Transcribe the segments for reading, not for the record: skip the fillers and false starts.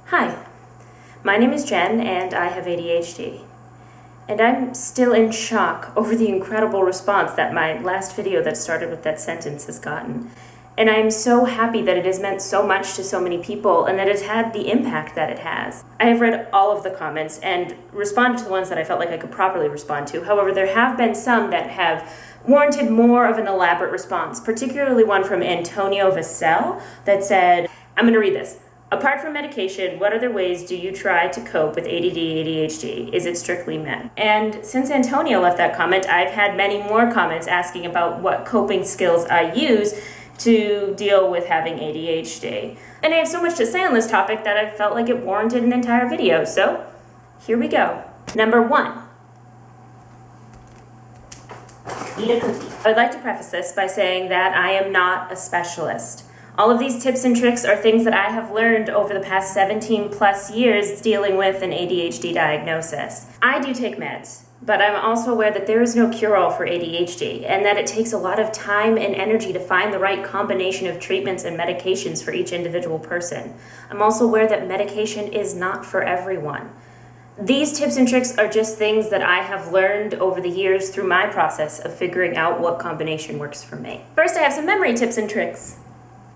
Hi, my name is Jen and I have ADHD. And I'm still in shock over the incredible response that my last video that started with that sentence has gotten. And I'm so happy that it has meant so much to so many people and that it's had the impact that it has. I have read all of the comments and responded to the ones that I felt like I could properly respond to. However, there have been some that have warranted more of an elaborate response, particularly one from Antonio Vassell that said, I'm going to read this. Apart from medication, what other ways do you try to cope with ADD, ADHD? Is it strictly med? And since Antonio left that comment, I've had many more comments asking about what coping skills I use to deal with having ADHD. And I have so much to say on this topic that I felt like it warranted an entire video, so here we go. Number 1. Eat a cookie. I'd like to preface this by saying that I am not a specialist. All of these tips and tricks are things that I have learned over the past 17 plus years dealing with an ADHD diagnosis. I do take meds, but I'm also aware that there is no cure-all for ADHD and that it takes a lot of time and energy to find the right combination of treatments and medications for each individual person. I'm also aware that medication is not for everyone. These tips and tricks are just things that I have learned over the years through my process of figuring out what combination works for me. First, I have some memory tips and tricks.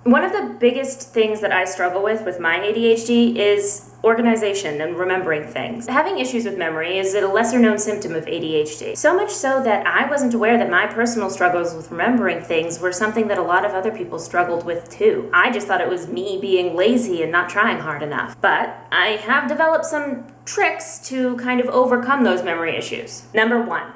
One of the biggest things that I struggle with my ADHD is organization and remembering things. Having issues with memory is a lesser known symptom of ADHD. So much so that I wasn't aware that my personal struggles with remembering things were something that a lot of other people struggled with too. I just thought it was me being lazy and not trying hard enough. But I have developed some tricks to kind of overcome those memory issues. Number 1,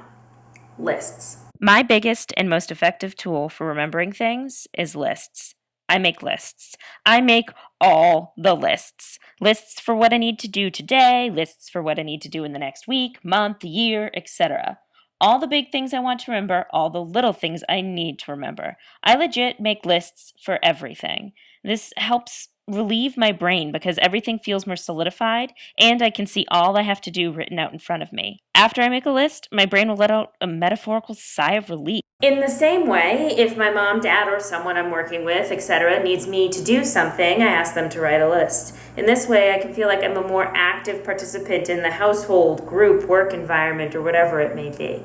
lists. My biggest and most effective tool for remembering things is lists. I make lists. I make all the lists. Lists for what I need to do today, lists for what I need to do in the next week, month, year, etc. All the big things I want to remember, all the little things I need to remember. I legit make lists for everything. This helps relieve my brain because everything feels more solidified and I can see all I have to do written out in front of me. After I make a list, my brain will let out a metaphorical sigh of relief. In the same way, if my mom, dad, or someone I'm working with, etc., needs me to do something, I ask them to write a list. In this way, I can feel like I'm a more active participant in the household, group, work environment, or whatever it may be.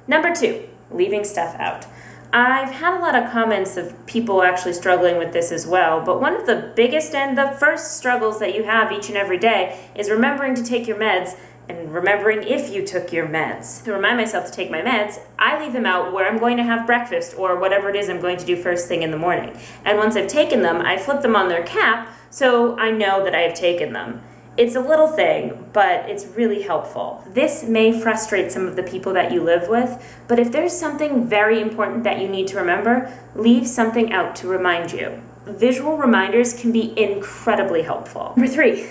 Number 2, leaving stuff out. I've had a lot of comments of people actually struggling with this as well, but one of the biggest and the first struggles that you have each and every day is remembering to take your meds and remembering if you took your meds. To remind myself to take my meds, I leave them out where I'm going to have breakfast or whatever it is I'm going to do first thing in the morning. And once I've taken them, I flip them on their cap so I know that I have taken them. It's a little thing, but it's really helpful. This may frustrate some of the people that you live with, but if there's something very important that you need to remember, leave something out to remind you. Visual reminders can be incredibly helpful. Number 3,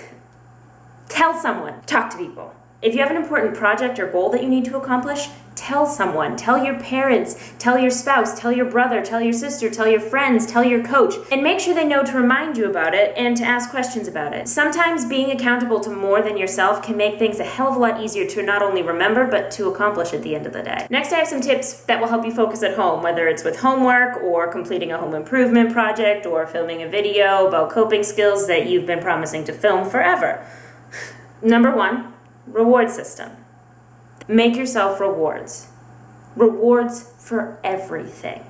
tell someone. Talk to people. If you have an important project or goal that you need to accomplish, tell someone. Tell your parents, tell your spouse, tell your brother, tell your sister, tell your friends, tell your coach, and make sure they know to remind you about it and to ask questions about it. Sometimes being accountable to more than yourself can make things a hell of a lot easier to not only remember, but to accomplish at the end of the day. Next, I have some tips that will help you focus at home, whether it's with homework or completing a home improvement project or filming a video about coping skills that you've been promising to film forever. Number 1, reward system. Make yourself rewards. Rewards for everything.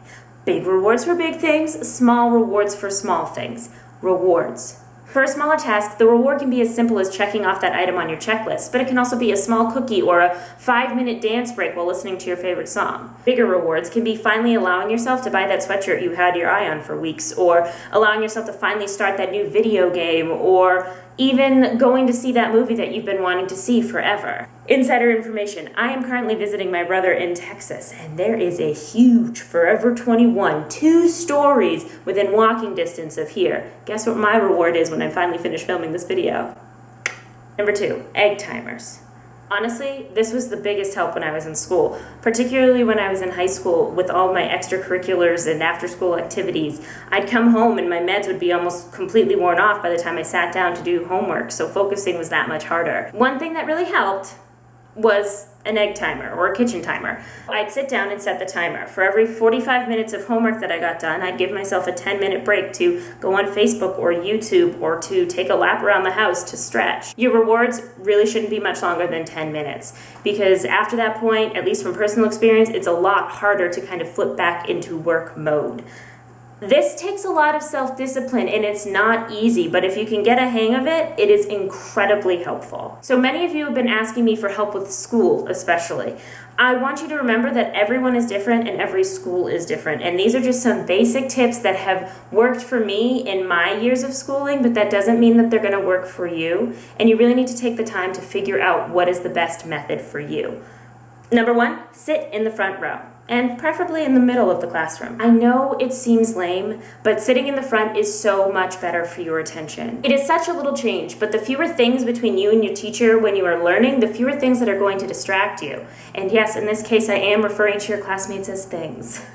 Big rewards for big things, small rewards for small things. Rewards. For a smaller task, the reward can be as simple as checking off that item on your checklist, but it can also be a small cookie or a 5-minute dance break while listening to your favorite song. Bigger rewards can be finally allowing yourself to buy that sweatshirt you had your eye on for weeks, or allowing yourself to finally start that new video game, or even going to see that movie that you've been wanting to see forever. Insider information, I am currently visiting my brother in Texas, and there is a huge Forever 21, 2 stories within walking distance of here. Guess what my reward is when I finally finish filming this video? Number 2, egg timers. Honestly, this was the biggest help when I was in school, particularly when I was in high school with all my extracurriculars and after-school activities. I'd come home and my meds would be almost completely worn off by the time I sat down to do homework, so focusing was that much harder. One thing that really helped was an egg timer or a kitchen timer. I'd sit down and set the timer. For every 45 minutes of homework that I got done, I'd give myself a 10-minute break to go on Facebook or YouTube or to take a lap around the house to stretch. Your rewards really shouldn't be much longer than 10 minutes because after that point, at least from personal experience, it's a lot harder to kind of flip back into work mode. This takes a lot of self-discipline and it's not easy, but if you can get a hang of it, it is incredibly helpful. So many of you have been asking me for help with school, especially. I want you to remember that everyone is different and every school is different. And these are just some basic tips that have worked for me in my years of schooling, but that doesn't mean that they're gonna work for you. And you really need to take the time to figure out what is the best method for you. Number one, sit in the front row. And preferably in the middle of the classroom. I know it seems lame, but sitting in the front is so much better for your attention. It is such a little change, but the fewer things between you and your teacher when you are learning, the fewer things that are going to distract you. And yes, in this case, I am referring to your classmates as things.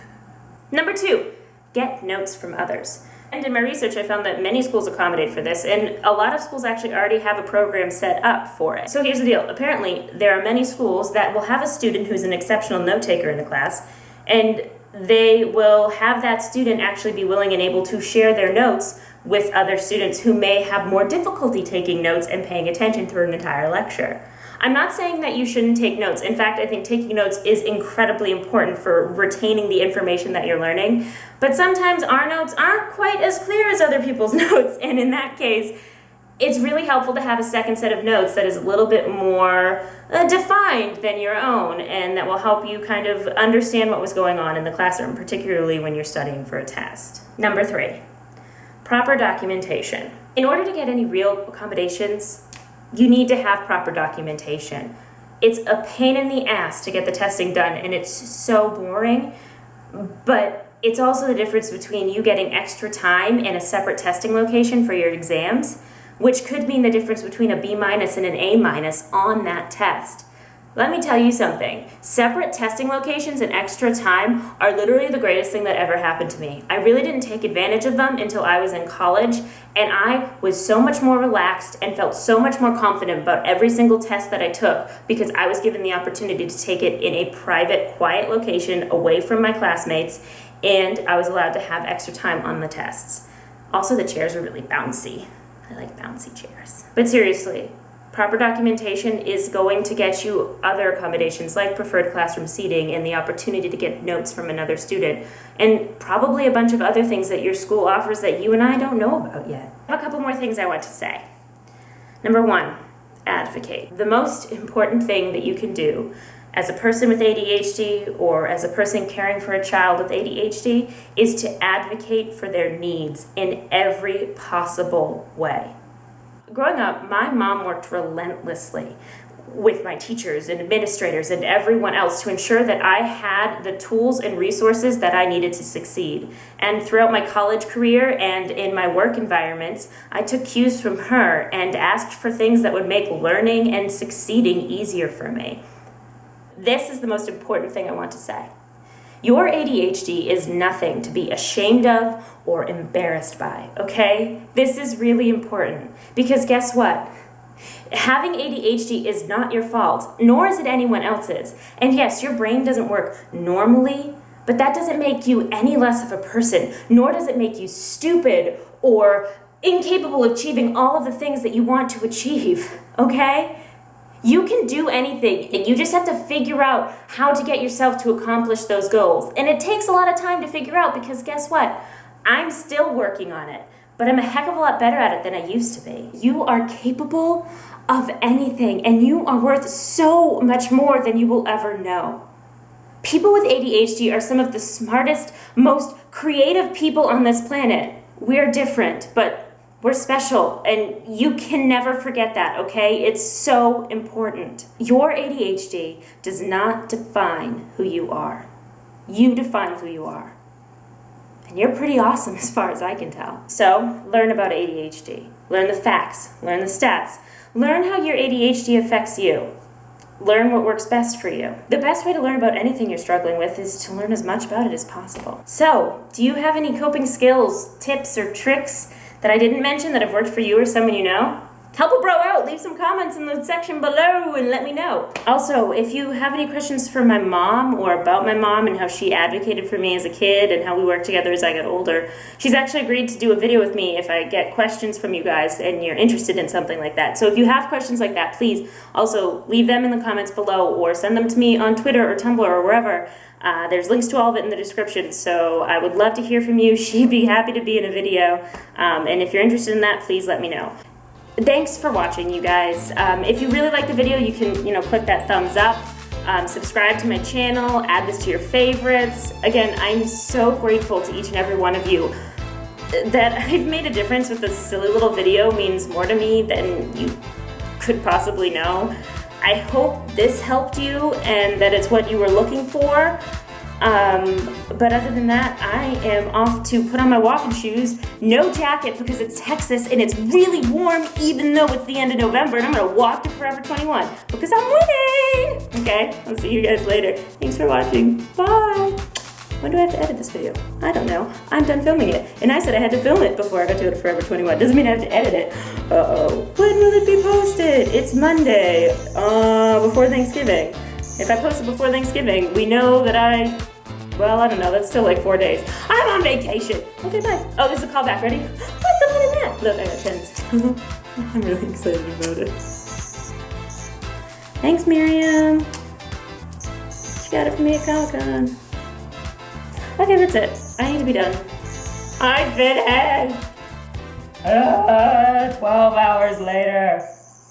Number two, get notes from others. And in my research, I found that many schools accommodate for this, and a lot of schools actually already have a program set up for it. So here's the deal. Apparently, there are many schools that will have a student who's an exceptional note taker in the class, and they will have that student actually be willing and able to share their notes with other students who may have more difficulty taking notes and paying attention through an entire lecture. I'm not saying that you shouldn't take notes. In fact, I think taking notes is incredibly important for retaining the information that you're learning. But sometimes our notes aren't quite as clear as other people's notes. And in that case, it's really helpful to have a second set of notes that is a little bit more defined than your own and that will help you kind of understand what was going on in the classroom, particularly when you're studying for a test. Number three, proper documentation. In order to get any real accommodations, you need to have proper documentation. It's a pain in the ass to get the testing done, and it's so boring, but it's also the difference between you getting extra time in a separate testing location for your exams, which could mean the difference between a B- and an A- on that test. Let me tell you something. Separate testing locations and extra time are literally the greatest thing that ever happened to me. I really didn't take advantage of them until I was in college, and I was so much more relaxed and felt so much more confident about every single test that I took because I was given the opportunity to take it in a private, quiet location away from my classmates, and I was allowed to have extra time on the tests. Also, the chairs were really bouncy. I like bouncy chairs. But seriously, proper documentation is going to get you other accommodations like preferred classroom seating and the opportunity to get notes from another student and probably a bunch of other things that your school offers that you and I don't know about yet. I have a couple more things I want to say. Number one, advocate. The most important thing that you can do as a person with ADHD or as a person caring for a child with ADHD is to advocate for their needs in every possible way. Growing up, my mom worked relentlessly with my teachers and administrators and everyone else to ensure that I had the tools and resources that I needed to succeed. And throughout my college career and in my work environments, I took cues from her and asked for things that would make learning and succeeding easier for me. This is the most important thing I want to say. Your ADHD is nothing to be ashamed of or embarrassed by, okay? This is really important because guess what? Having ADHD is not your fault, nor is it anyone else's. And yes, your brain doesn't work normally, but that doesn't make you any less of a person, nor does it make you stupid or incapable of achieving all of the things that you want to achieve, okay? You can do anything, and you just have to figure out how to get yourself to accomplish those goals. And it takes a lot of time to figure out because guess what? I'm still working on it, but I'm a heck of a lot better at it than I used to be. You are capable of anything, and you are worth so much more than you will ever know. People with ADHD are some of the smartest, most creative people on this planet. We're different, but we're special, and you can never forget that, okay? It's so important. Your ADHD does not define who you are. You define who you are. And you're pretty awesome as far as I can tell. So, learn about ADHD. Learn the facts. Learn the stats. Learn how your ADHD affects you. Learn what works best for you. The best way to learn about anything you're struggling with is to learn as much about it as possible. So, do you have any coping skills, tips, or tricks that I didn't mention that have worked for you or someone you know? help a bro out. Leave some comments in the section below and let me know. Also, if you have any questions for my mom or about my mom and how she advocated for me as a kid and how we worked together as I got older, she's actually agreed to do a video with me if I get questions from you guys and you're interested in something like that. So if you have questions like that, please also leave them in the comments below or send them to me on Twitter or Tumblr or wherever. There's links to all of it in the description, so I would love to hear from you. She'd be happy to be in a video, and if you're interested in that, please let me know. Thanks for watching, you guys. If you really like the video, you can, click that thumbs up, subscribe to my channel, add this to your favorites. Again, I'm so grateful to each and every one of you. That I've made a difference with this silly little video means more to me than you could possibly know. I hope this helped you and that it's what you were looking for. But other than that, I am off to put on my walking shoes, no jacket because it's Texas and it's really warm even though it's the end of November, and I'm gonna walk to Forever 21 because I'm winning! Okay, I'll see you guys later. Thanks for watching, bye! When do I have to edit this video? I don't know. I'm done filming it. And I said I had to film it before I got to go to Forever 21. Doesn't mean I have to edit it. Uh-oh. When will it be posted? It's Monday, before Thanksgiving. If I post it before Thanksgiving, we know that well, I don't know. That's still like 4 days. I'm on vacation. Okay, bye. Oh, this is a callback. Ready? What the fun is that? Look, I got pens. I'm really excited about it. Thanks, Miriam. She got it for me at Comic-Con. Okay, that's it. I need to be done. I'm finished! 12 hours later.